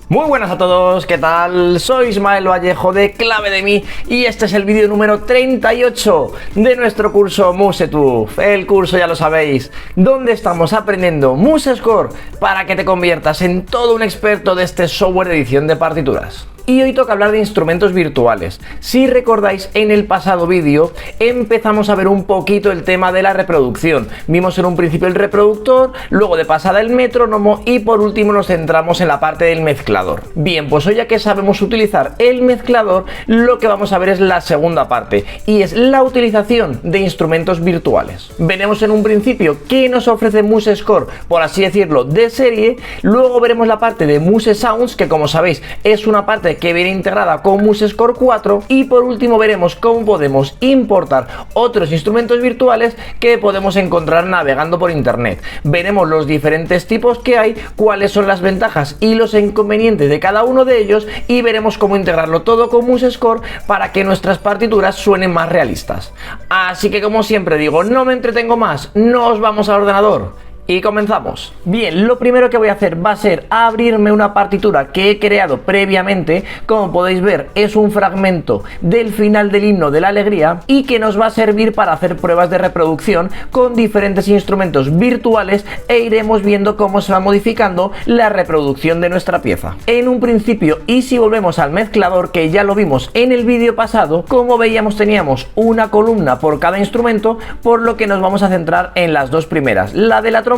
Muy buenas a todos, ¿qué tal? Soy Ismael Vallejo de Clave de Mí y este es el vídeo número 38 de nuestro curso MuseTube. El curso, ya lo sabéis, donde estamos aprendiendo MuseScore para que te conviertas en todo un experto de este software de edición de partituras. Y hoy toca hablar de instrumentos virtuales. Si recordáis, en el pasado vídeo empezamos a ver un poquito el tema de la reproducción. Vimos en un principio el reproductor, luego de pasada el metrónomo y por último nos centramos en la parte del mezclador. Bien, pues hoy ya que sabemos utilizar el mezclador, lo que vamos a ver es la segunda parte y es la utilización de instrumentos virtuales. Veremos en un principio qué nos ofrece MuseScore, por así decirlo, de serie. Luego veremos la parte de MuseSounds, que como sabéis es una parte que viene integrada con MuseScore 4, y por último veremos cómo podemos importar otros instrumentos virtuales que podemos encontrar navegando por internet. Veremos los diferentes tipos que hay, cuáles son las ventajas y los inconvenientes de cada uno de ellos y veremos cómo integrarlo todo con MuseScore para que nuestras partituras suenen más realistas. Así que, como siempre digo, no me entretengo más, nos vamos al ordenador y comenzamos. Bien, lo primero que voy a hacer va a ser abrirme una partitura que he creado previamente. Como podéis ver, es un fragmento del final del himno de la alegría y que nos va a servir para hacer pruebas de reproducción con diferentes instrumentos virtuales e iremos viendo cómo se va modificando la reproducción de nuestra pieza. En un principio, y si volvemos al mezclador, que ya lo vimos en el vídeo pasado, como veíamos teníamos una columna por cada instrumento, por lo que nos vamos a centrar en las dos primeras, la de la trompeta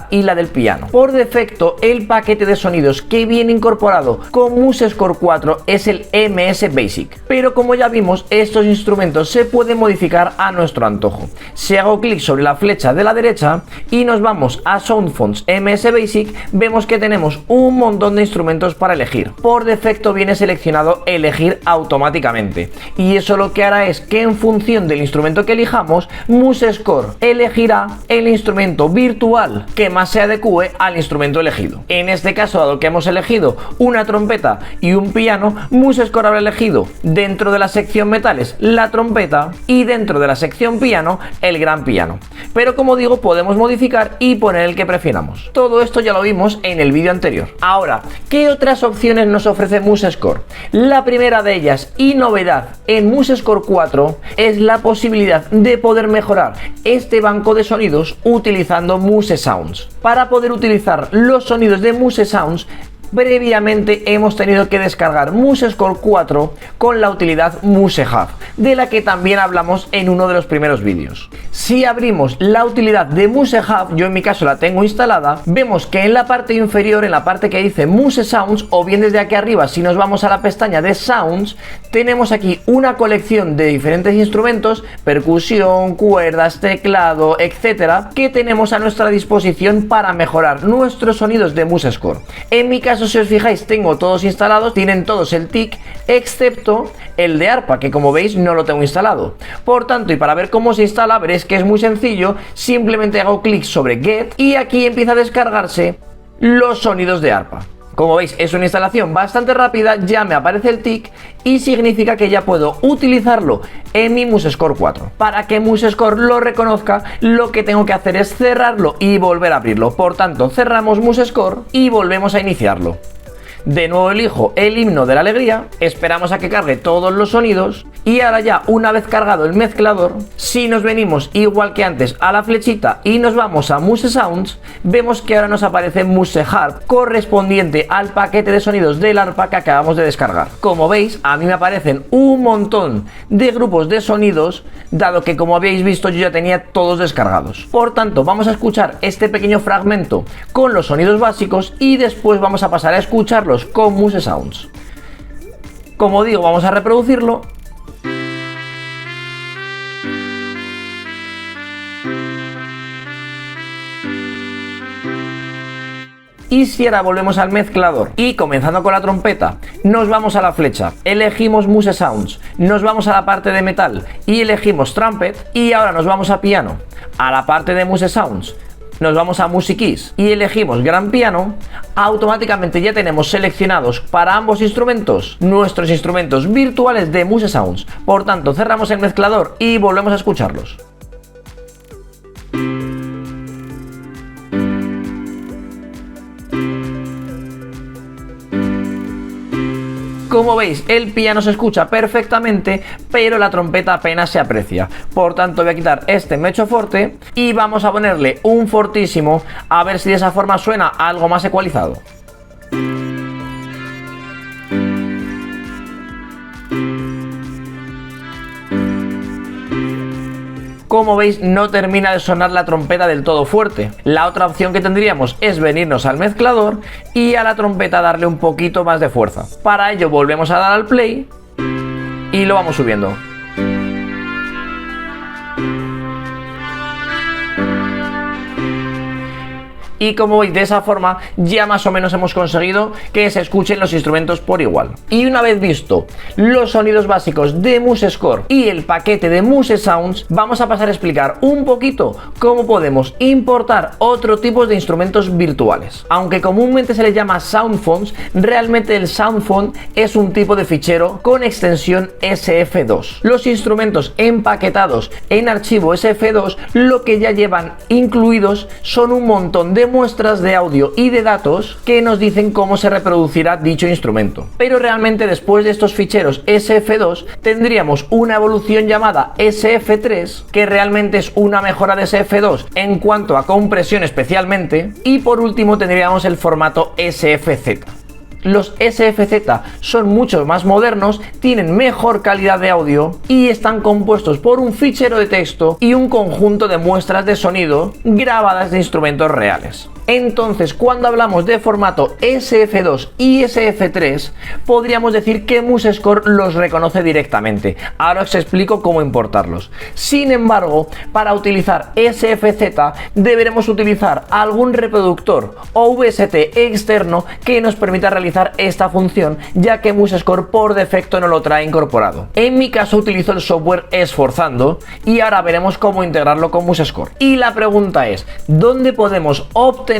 y la del piano. Por defecto, el paquete de sonidos que viene incorporado con MuseScore 4 es el MS Basic, pero como ya vimos, estos instrumentos se pueden modificar a nuestro antojo. Si hago clic sobre la flecha de la derecha y nos vamos a SoundFonts MS Basic, vemos que tenemos un montón de instrumentos para elegir. Por defecto viene seleccionado elegir automáticamente, y eso lo que hará es que en función del instrumento que elijamos, MuseScore elegirá el instrumento virtual que más se adecue al instrumento elegido. En este caso, dado que hemos elegido una trompeta y un piano, MuseScore habrá elegido dentro de la sección metales la trompeta y dentro de la sección piano el gran piano. Pero como digo, podemos modificar y poner el que prefiramos. Todo esto ya lo vimos en el vídeo anterior. Ahora, ¿qué otras opciones nos ofrece MuseScore? La primera de ellas, y novedad en MuseScore 4, es la posibilidad de poder mejorar este banco de sonidos utilizando MuseSounds. Para poder utilizar los sonidos de MuseSounds, previamente hemos tenido que descargar MuseScore 4 con la utilidad MuseHub, de la que también hablamos en uno de los primeros vídeos. Si abrimos la utilidad de MuseHub, yo en mi caso la tengo instalada, vemos que en la parte inferior, en la parte que dice MuseSounds, o bien desde aquí arriba, si nos vamos a la pestaña de Sounds, tenemos aquí una colección de diferentes instrumentos, percusión, cuerdas, teclado, etcétera, que tenemos a nuestra disposición para mejorar nuestros sonidos de MuseScore. En mi caso, si os fijáis, tengo todos instalados, tienen todos el tic, excepto el de arpa, que como veis no lo tengo instalado. Por tanto, y para ver cómo se instala, veréis que es muy sencillo. Simplemente hago clic sobre Get y aquí empieza a descargarse los sonidos de arpa. Como veis, es una instalación bastante rápida, ya me aparece el tic y significa que ya puedo utilizarlo en mi MuseScore 4. Para que MuseScore lo reconozca, lo que tengo que hacer es cerrarlo y volver a abrirlo. Por tanto, cerramos MuseScore y volvemos a iniciarlo. De nuevo elijo el himno de la alegría, esperamos a que cargue todos los sonidos y ahora ya, una vez cargado el mezclador, si nos venimos igual que antes a la flechita y nos vamos a MuseSounds, vemos que ahora nos aparece MuseHarp, correspondiente al paquete de sonidos del arpa que acabamos de descargar. Como veis, a mí me aparecen un montón de grupos de sonidos, dado que, como habéis visto, yo ya tenía todos descargados. Por tanto, vamos a escuchar este pequeño fragmento con los sonidos básicos y después vamos a pasar a escucharlos con MuseSounds. Como digo, vamos a reproducirlo. Y si ahora volvemos al mezclador y comenzando con la trompeta, nos vamos a la flecha, elegimos MuseSounds, nos vamos a la parte de metal y elegimos Trumpet, y ahora nos vamos a piano, a la parte de MuseSounds, nos vamos a Music Keys y elegimos Gran Piano, automáticamente ya tenemos seleccionados para ambos instrumentos nuestros instrumentos virtuales de MuseSounds. Por tanto, cerramos el mezclador y volvemos a escucharlos. Como veis, el piano se escucha perfectamente, pero la trompeta apenas se aprecia. Por tanto, voy a quitar este mecho forte y vamos a ponerle un fortísimo, a ver si de esa forma suena algo más ecualizado. Como veis, no termina de sonar la trompeta del todo fuerte. La otra opción que tendríamos es venirnos al mezclador y a la trompeta darle un poquito más de fuerza. Para ello volvemos a dar al play y lo vamos subiendo. Y como veis, de esa forma ya más o menos hemos conseguido que se escuchen los instrumentos por igual. Y una vez visto los sonidos básicos de MuseScore y el paquete de MuseSounds, vamos a pasar a explicar un poquito cómo podemos importar otro tipo de instrumentos virtuales. Aunque comúnmente se les llama SoundFonts, realmente el SoundFont es un tipo de fichero con extensión SF2. Los instrumentos empaquetados en archivo SF2 lo que ya llevan incluidos son un montón de muestras de audio y de datos que nos dicen cómo se reproducirá dicho instrumento. Pero realmente después de estos ficheros SF2 tendríamos una evolución llamada SF3, que realmente es una mejora de SF2 en cuanto a compresión especialmente, y por último tendríamos el formato SFZ. Los SFZ son mucho más modernos, tienen mejor calidad de audio y están compuestos por un fichero de texto y un conjunto de muestras de sonido grabadas de instrumentos reales. Entonces, cuando hablamos de formato SF2 y SF3, podríamos decir que MuseScore los reconoce directamente. Ahora os explico cómo importarlos. Sin embargo, para utilizar SFZ deberemos utilizar algún reproductor o VST externo que nos permita realizar esta función, ya que MuseScore por defecto no lo trae incorporado. En mi caso utilizo el software Esforzando y ahora veremos cómo integrarlo con MuseScore. Y la pregunta es, ¿dónde podemos obtener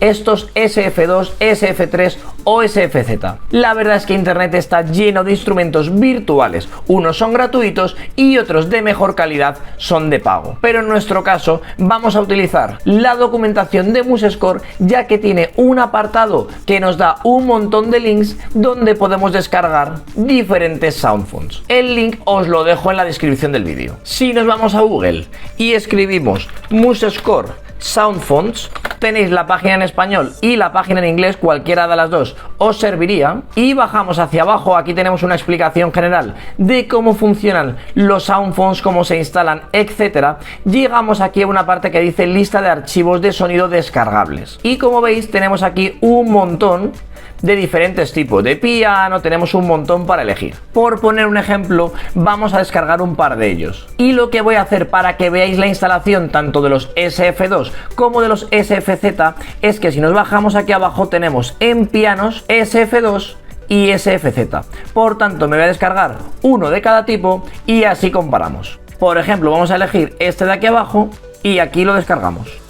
estos SF2, SF3 o SFZ? La verdad es que Internet está lleno de instrumentos virtuales. Unos son gratuitos y otros de mejor calidad son de pago. Pero en nuestro caso vamos a utilizar la documentación de MuseScore, ya que tiene un apartado que nos da un montón de links donde podemos descargar diferentes SoundFonts. El link os lo dejo en la descripción del vídeo. Si nos vamos a Google y escribimos MuseScore SoundFonts, tenéis la página en español y la página en inglés, cualquiera de las dos os serviría, y bajamos hacia abajo. Aquí tenemos una explicación general de cómo funcionan los SoundFonts, cómo se instalan, etcétera. Llegamos aquí a una parte que dice lista de archivos de sonido descargables y como veis tenemos aquí un montón de diferentes tipos de piano, tenemos un montón para elegir. Por poner un ejemplo, vamos a descargar un par de ellos. Y lo que voy a hacer para que veáis la instalación tanto de los SF2 como de los SFZ es que si nos bajamos aquí abajo tenemos en pianos SF2 y SFZ. Por tanto, me voy a descargar uno de cada tipo y así comparamos. Por ejemplo, vamos a elegir este de aquí abajo y aquí lo descargamos.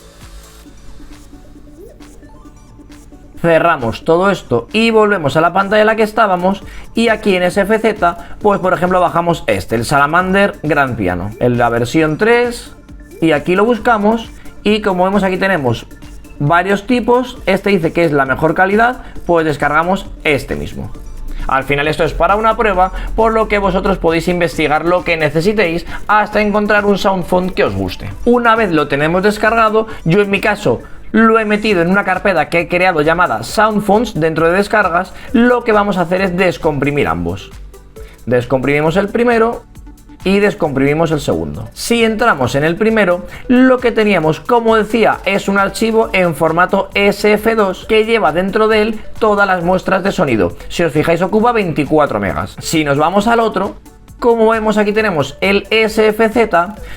Cerramos todo esto y volvemos a la pantalla en la que estábamos, y aquí en SFZ, pues por ejemplo bajamos este, el Salamander Grand Piano, en la versión 3, y aquí lo buscamos y como vemos aquí tenemos varios tipos. Este dice que es la mejor calidad, pues descargamos este mismo. Al final esto es para una prueba, por lo que vosotros podéis investigar lo que necesitéis hasta encontrar un SoundFont que os guste. Una vez lo tenemos descargado, yo en mi caso lo he metido en una carpeta que he creado llamada SoundFonts dentro de descargas. Lo que vamos a hacer es descomprimir ambos. Descomprimimos el primero y descomprimimos el segundo. Si entramos en el primero, lo que teníamos, como decía, es un archivo en formato SF2 que lleva dentro de él todas las muestras de sonido. Si os fijáis, ocupa 24 megas. Si nos vamos al otro, como vemos aquí tenemos el SFZ,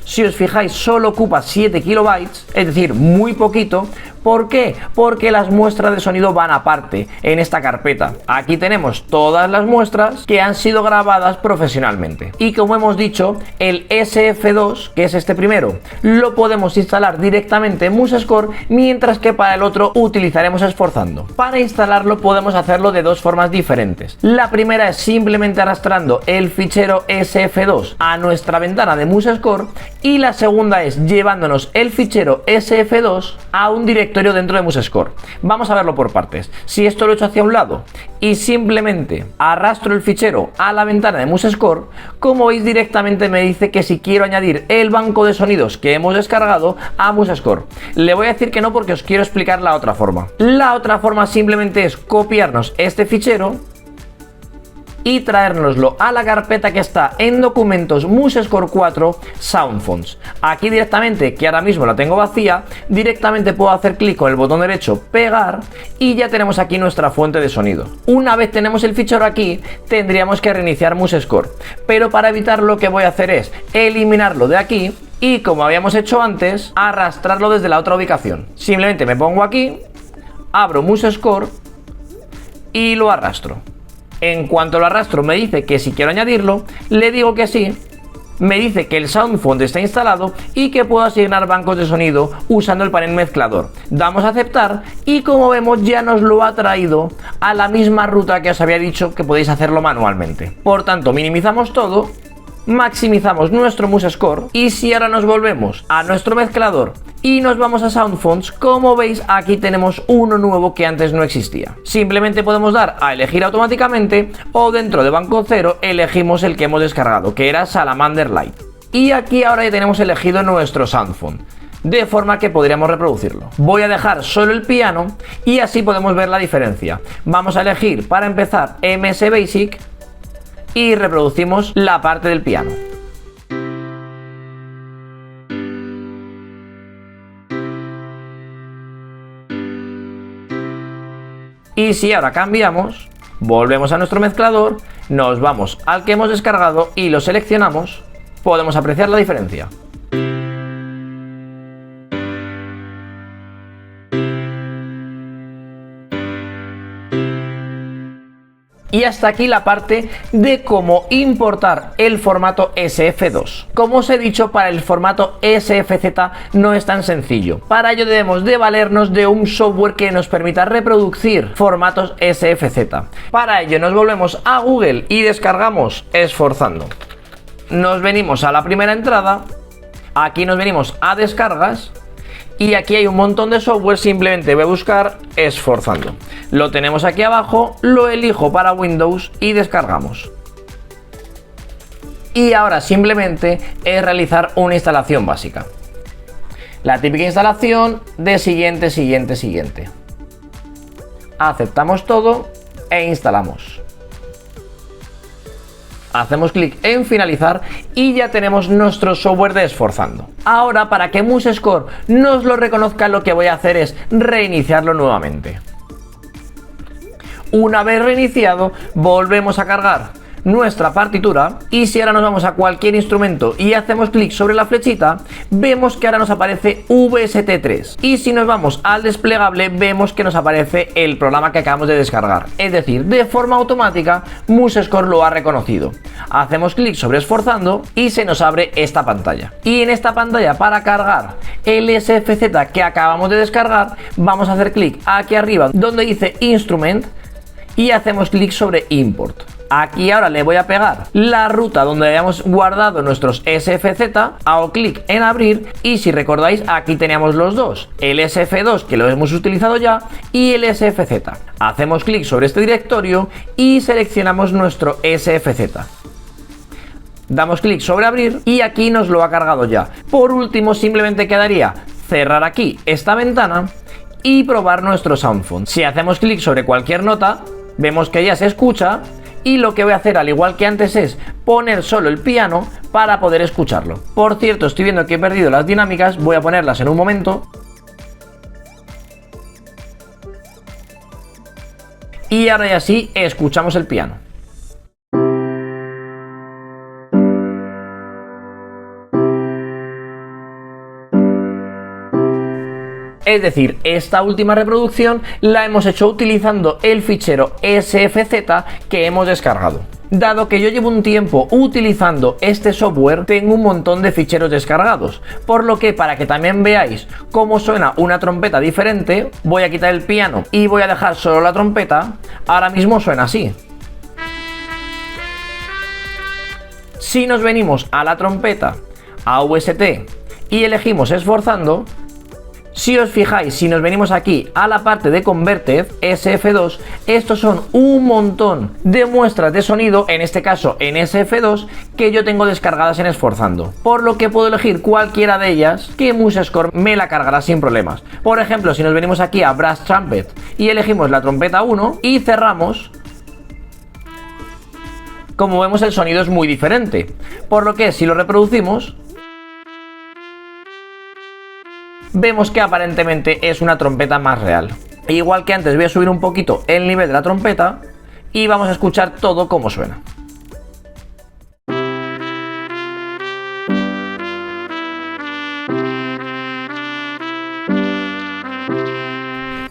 si os fijáis solo ocupa 7 kilobytes, es decir, muy poquito. ¿Por qué? Porque las muestras de sonido van aparte en esta carpeta. Aquí tenemos todas las muestras que han sido grabadas profesionalmente. Y como hemos dicho, el SF2, que es este primero, lo podemos instalar directamente en MuseScore, mientras que para el otro utilizaremos Esforzando. Para instalarlo podemos hacerlo de dos formas diferentes. La primera es simplemente arrastrando el fichero SF2 a nuestra ventana de MuseScore, y la segunda es llevándonos el fichero SF2 a un directorio directorio dentro de MuseScore. Vamos a verlo por partes. Si esto lo echo hacia un lado y simplemente arrastro el fichero a la ventana de MuseScore, como veis directamente me dice que si quiero añadir el banco de sonidos que hemos descargado a MuseScore. Le voy a decir que no porque os quiero explicar la otra forma. La otra forma simplemente es copiarnos este fichero y traérnoslo a la carpeta que está en documentos MuseScore 4 SoundFonts. Aquí directamente, que ahora mismo la tengo vacía, directamente puedo hacer clic con el botón derecho, pegar, y ya tenemos aquí nuestra fuente de sonido. Una vez tenemos el fichero aquí, tendríamos que reiniciar MuseScore, pero para evitarlo lo que voy a hacer es eliminarlo de aquí y, como habíamos hecho antes, arrastrarlo desde la otra ubicación. Simplemente me pongo aquí, abro MuseScore y lo arrastro. En cuanto lo arrastro me dice que si quiero añadirlo, le digo que sí, me dice que el SoundFont está instalado y que puedo asignar bancos de sonido usando el panel mezclador. Damos a aceptar y, como vemos, ya nos lo ha traído a la misma ruta que os había dicho que podéis hacerlo manualmente. Por tanto, minimizamos todo, maximizamos nuestro MuseScore, y si ahora nos volvemos a nuestro mezclador y nos vamos a SoundFonts, como veis aquí tenemos uno nuevo que antes no existía. Simplemente podemos dar a elegir automáticamente, o dentro de banco 0 elegimos el que hemos descargado, que era Salamander Lite. Y aquí ahora ya tenemos elegido nuestro SoundFont, de forma que podríamos reproducirlo. Voy a dejar solo el piano y así podemos ver la diferencia. Vamos a elegir para empezar MS Basic y reproducimos la parte del piano. Y si ahora cambiamos, volvemos a nuestro mezclador, nos vamos al que hemos descargado y lo seleccionamos, podemos apreciar la diferencia. Y hasta aquí la parte de cómo importar el formato SF2. Como os he dicho, para el formato SFZ no es tan sencillo. Para ello debemos de valernos de un software que nos permita reproducir formatos SFZ. Para ello nos volvemos a Google y descargamos Esforzando. Nos venimos a la primera entrada, aquí nos venimos a descargas, y aquí hay un montón de software. Simplemente voy a buscar Esforzando. Lo tenemos aquí abajo, lo elijo para Windows y descargamos. Y ahora simplemente es realizar una instalación básica. La típica instalación de siguiente. Aceptamos todo e instalamos. Hacemos clic en finalizar y ya tenemos nuestro software de Esforzando. Ahora, para que MuseScore nos lo reconozca, lo que voy a hacer es reiniciarlo nuevamente. Una vez reiniciado, volvemos a cargar nuestra partitura, y si ahora nos vamos a cualquier instrumento y hacemos clic sobre la flechita, vemos que ahora nos aparece VST3, y si nos vamos al desplegable vemos que nos aparece el programa que acabamos de descargar. Es decir, de forma automática MuseScore lo ha reconocido. Hacemos clic sobre Esforzando y se nos abre esta pantalla, y en esta pantalla, para cargar el SFZ que acabamos de descargar, vamos a hacer clic aquí arriba donde dice Instrument y hacemos clic sobre Import. Aquí ahora le voy a pegar la ruta donde habíamos guardado nuestros SFZ, hago clic en abrir y, si recordáis, aquí teníamos los dos, el SF2 que lo hemos utilizado ya y el SFZ. Hacemos clic sobre este directorio y seleccionamos nuestro SFZ. Damos clic sobre abrir y aquí nos lo ha cargado ya. Por último, simplemente quedaría cerrar aquí esta ventana y probar nuestro SoundFont. Si hacemos clic sobre cualquier nota, vemos que ya se escucha. Y lo que voy a hacer, al igual que antes, es poner solo el piano para poder escucharlo. Por cierto, estoy viendo que he perdido las dinámicas, voy a ponerlas en un momento. Y ahora ya sí, escuchamos el piano. Es decir, esta última reproducción la hemos hecho utilizando el fichero SFZ que hemos descargado. Dado que yo llevo un tiempo utilizando este software, tengo un montón de ficheros descargados, por lo que, para que también veáis cómo suena una trompeta diferente, voy a quitar el piano y voy a dejar solo la trompeta. Ahora mismo suena así. Si nos venimos a la trompeta, a VST, y elegimos Esforzando, Si os fijáis, si nos venimos aquí a la parte de Converted, SF2, estos son un montón de muestras de sonido, en este caso en SF2, que yo tengo descargadas en Esforzando, por lo que puedo elegir cualquiera de ellas que MuseScore me la cargará sin problemas. Por ejemplo, si nos venimos aquí a Brass Trumpet y elegimos la trompeta 1 y cerramos, como vemos el sonido es muy diferente, por lo que si lo reproducimos, vemos que aparentemente es una trompeta más real. Igual que antes, voy a subir un poquito el nivel de la trompeta y vamos a escuchar todo como suena.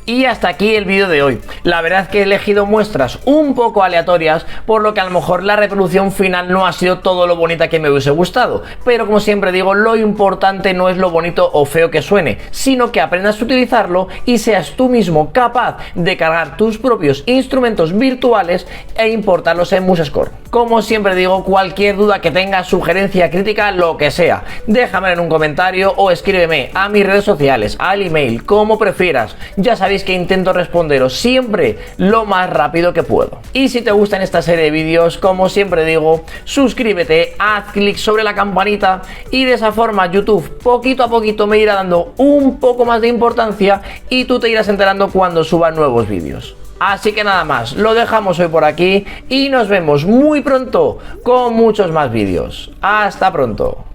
Y hasta aquí el vídeo de hoy. La verdad es que he elegido muestras un poco aleatorias, por lo que a lo mejor la reproducción final no ha sido todo lo bonita que me hubiese gustado. Pero como siempre digo, lo importante no es lo bonito o feo que suene, sino que aprendas a utilizarlo y seas tú mismo capaz de cargar tus propios instrumentos virtuales e importarlos en MuseScore. Como siempre digo, cualquier duda que tengas, sugerencia, crítica, lo que sea, déjamelo en un comentario o escríbeme a mis redes sociales, al email, como prefieras. Ya sabéis que intento responderos siempre lo más rápido que puedo. Y si te gustan esta serie de vídeos, como siempre digo, suscríbete, haz clic sobre la campanita y de esa forma YouTube poquito a poquito me irá dando un poco más de importancia y tú te irás enterando cuando suba nuevos vídeos. Así que nada más, lo dejamos hoy por aquí y nos vemos muy pronto con muchos más vídeos. Hasta pronto.